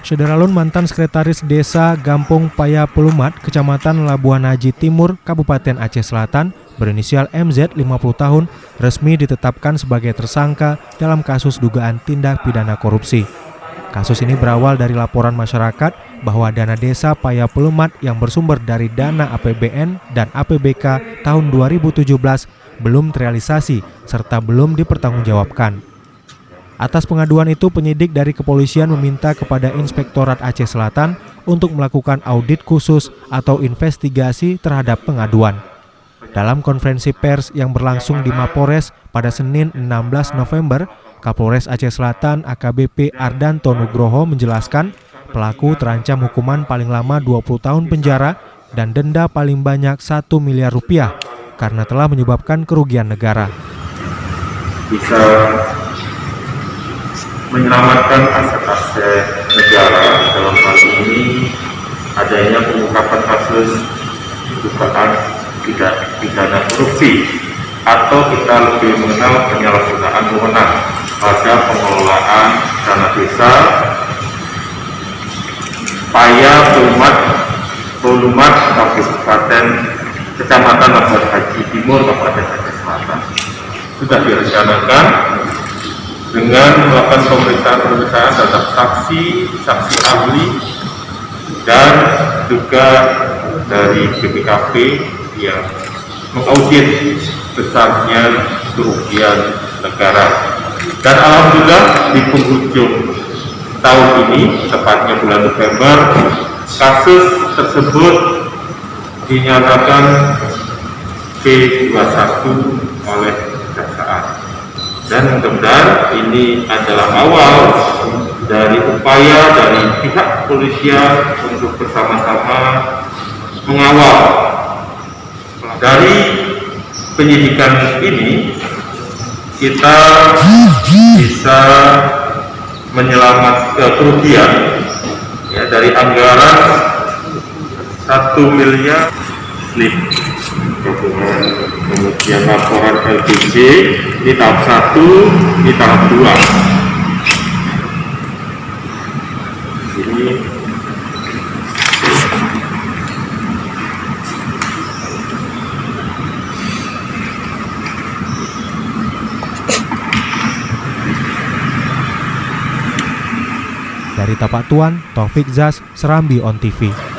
Sederalun mantan sekretaris Desa Gampung Paya Pelumat, Kecamatan Labuan Haji Timur, Kabupaten Aceh Selatan, berinisial MZ 50 tahun, resmi ditetapkan sebagai tersangka dalam kasus dugaan tindak pidana korupsi. Kasus ini berawal dari laporan masyarakat bahwa dana desa Paya Pelumat yang bersumber dari dana APBN dan APBK tahun 2017 belum terrealisasi serta belum dipertanggungjawabkan. Atas pengaduan itu, penyidik dari kepolisian meminta kepada Inspektorat Aceh Selatan untuk melakukan audit khusus atau investigasi terhadap pengaduan. Dalam konferensi pers yang berlangsung di Mapores pada Senin 16 November, Kapolres Aceh Selatan AKBP Ardanto Nugroho menjelaskan pelaku terancam hukuman paling lama 20 tahun penjara dan denda paling banyak 1 miliar rupiah karena telah menyebabkan kerugian negara. Bisa menyelamatkan aset-aset negara, dalam hal ini adanya pengungkapan kasus dugaan pidana korupsi atau kita lebih mengenal penyalahgunaan wewenang pada pengelolaan dana desa Paya Pelumat Kabupaten Kecamatan Labuan Haji Timur Kabupaten Aceh Selatan. Sudah direncanakan dengan melakukan pemeriksaan terhadap saksi ahli dan juga dari BPKP yang mengaudit besarnya kerugian negara. Dan alhamdulillah di penghujung tahun ini, tepatnya bulan November, kasus tersebut dinyatakan P21 oleh kejaksaan. Dan mudah-mudahan ini adalah awal dari upaya dari pihak kepolisian untuk bersama-sama mengawal. Dari penyidikan ini kita bisa menyelamatkan kerugian ya, dari anggaran 1 miliar lebih. Kemudian laporan LPG ini tahap 1, ini tahap 2. Ini Dari Tapak Tuan, Taufik Zas, Serambi On TV.